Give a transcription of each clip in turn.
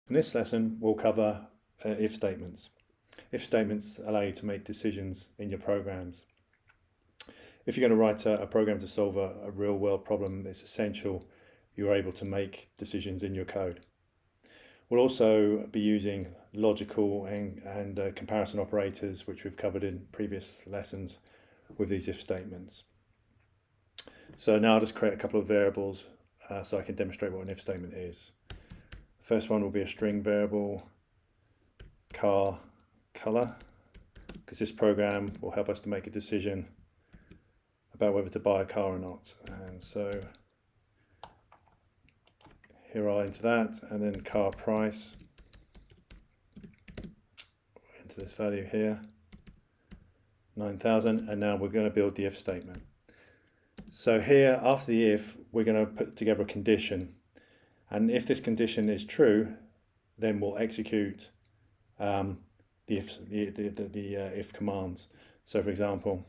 In this lesson, we'll cover if statements. If statements allow you to make decisions in your programs. If you're going to write a program to solve a real world problem, it's essential you're able to make decisions in your code. We'll also be using logical and comparison operators, which we've covered in previous lessons with these if statements. So now I'll just create a couple of variables so I can demonstrate what an if statement is. First one will be a string variable, car color, because this program will help us to make a decision about whether to buy a car or not. And so here I'll enter that, and then car price, enter this value here, 9,000, and now we're going to build the if statement. So here, after the if, we're going to put together a condition, and if this condition is true, then we'll execute the if commands. So for example,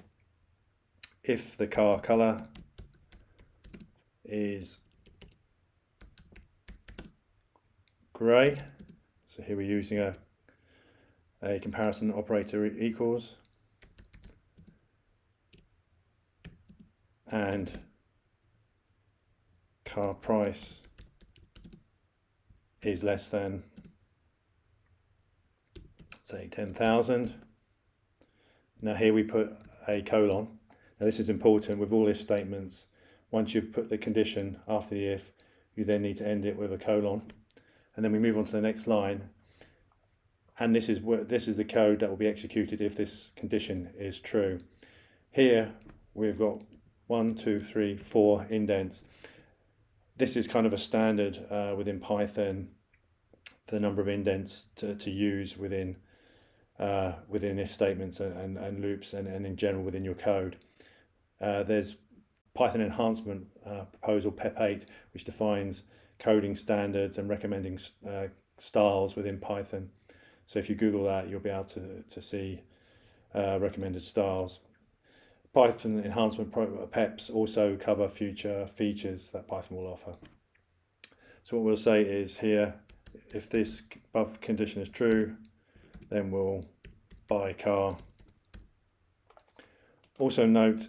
if the car color is grey, so here we're using a comparison operator equals, and car price is less than, say, 10,000. Now here we put a colon. Now this is important with all if statements. Once you've put the condition after the if, you then need to end it with a colon. And then we move on to the next line. And this is the code that will be executed if this condition is true. Here we've got 1, 2, 3, 4 indents. This is kind of a standard within Python for the number of indents to use within if statements and loops and in general within your code. There's Python enhancement proposal PEP8, which defines coding standards and recommending styles within Python. So if you Google that, you'll be able to see recommended styles. Python enhancement PEPs also cover future features that Python will offer. So what we'll say is here, if this above condition is true, then we'll buy a car. Also note,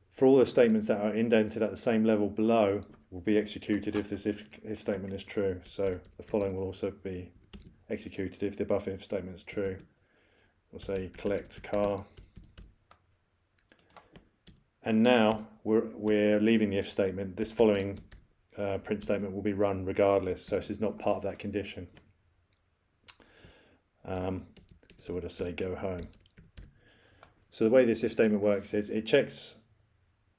for all the statements that are indented at the same level below will be executed if this if statement is true. So the following will also be executed if the above if statement is true. We'll say collect car. And now we're leaving the if statement. This following print statement will be run regardless, so this is not part of that condition. So we'll just say go home. So the way this if statement works is it checks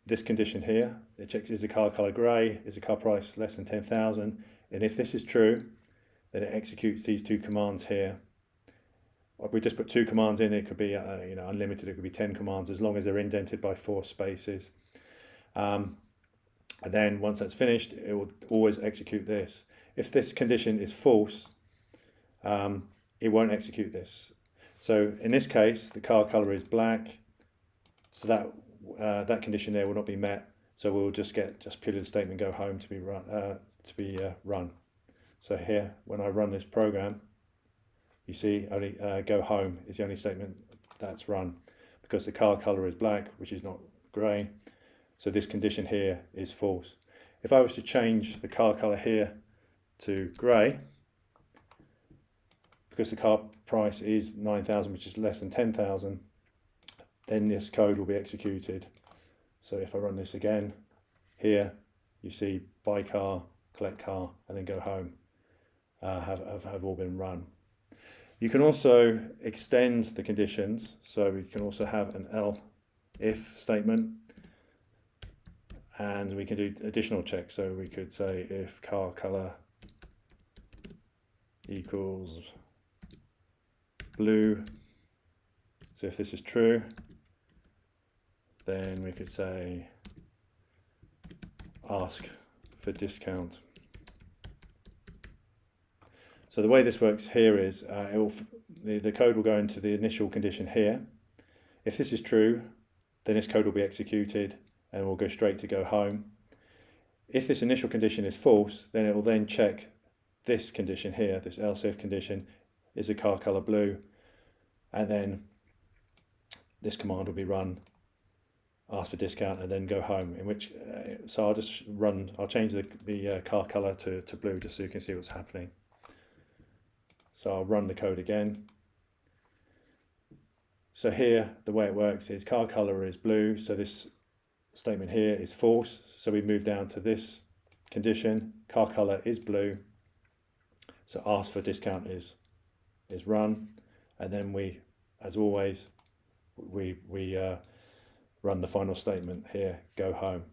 this condition here. It checks, is the car color grey, is the car price less than 10,000, and if this is true, then it executes these two commands here. We just put two commands in. It could be unlimited. It could be 10 commands as long as they're indented by 4 spaces. And then once that's finished, it will always execute this. If this condition is false, it won't execute this. So in this case, the car color is black, so that condition there will not be met. So we'll just get purely the statement go home to be run. So here, when I run this program, you see only go home is the only statement that's run because the car color is black, which is not grey. So this condition here is false. If I was to change the car color here to grey, because the car price is 9,000, which is less than 10,000, then this code will be executed. So if I run this again, here you see buy car, collect car, and then go home have all been run. You can also extend the conditions, so we can also have an if statement, and we can do additional checks. So we could say if car color equals blue, so if this is true, then we could say ask for discount. So the way this works here is the code will go into the initial condition here. If this is true, then this code will be executed and we'll go straight to go home. If this initial condition is false, then it will then check this condition here, this else if condition, is the car color blue, and then this command will be run, ask for discount, and then go home. In which, so I'll change the car color to blue just so you can see what's happening. So I'll run the code again. So here, the way it works is car color is blue, so this statement here is false. So we move down to this condition, car color is blue, so ask for discount is run, and then we, as always, we run the final statement here, go home.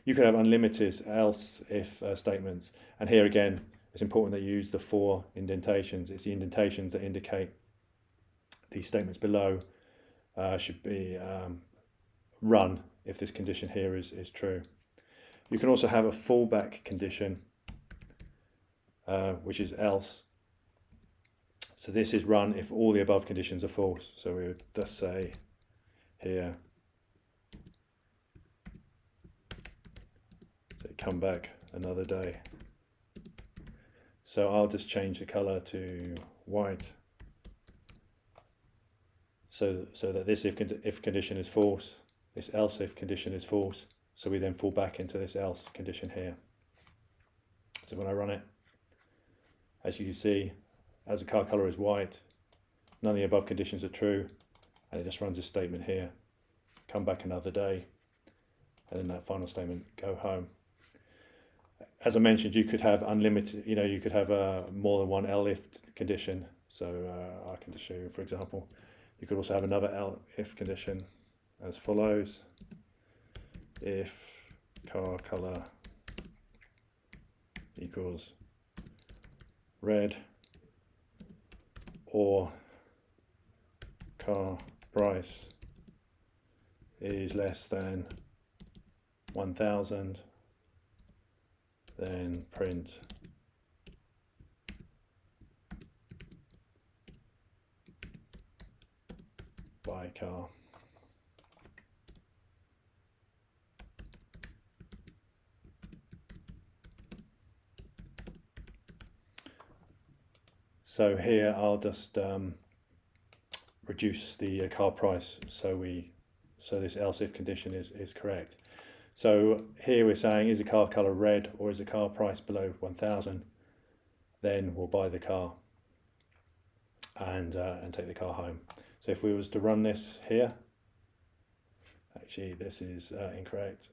You could have unlimited else if statements, and here again it's important that you use the 4 indentations. It's the indentations that indicate these statements below should be run if this condition here is true. You can also have a fallback condition, which is else. So this is run if all the above conditions are false. So we would just say here, so come back another day. So I'll just change the color to white, so that this if condition is false, this else if condition is false, so we then fall back into this else condition here. So when I run it, as you can see, as the car color is white, none of the above conditions are true, and it just runs this statement here, come back another day, and then that final statement, go home. As I mentioned, you could have unlimited, you could have more than one elif condition. So I can just show you, for example, you could also have another elif condition as follows: if car color equals red, or car price is less than 1,000, then print buy car. So here I'll just reduce the car price so this else if condition is correct. So here we're saying, is the car color red or is the car price below 1,000? Then we'll buy the car and take the car home. So if we was to run this here, actually this is incorrect.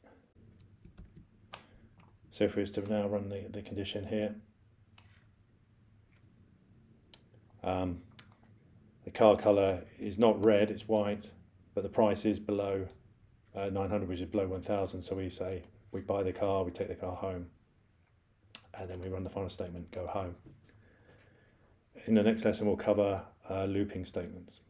So if we was to now run the condition here, the car color is not red, it's white, but the price is below 900, which is below 1,000. So we say we buy the car, we take the car home, and then we run the final statement, go home. In the next lesson we'll cover looping statements.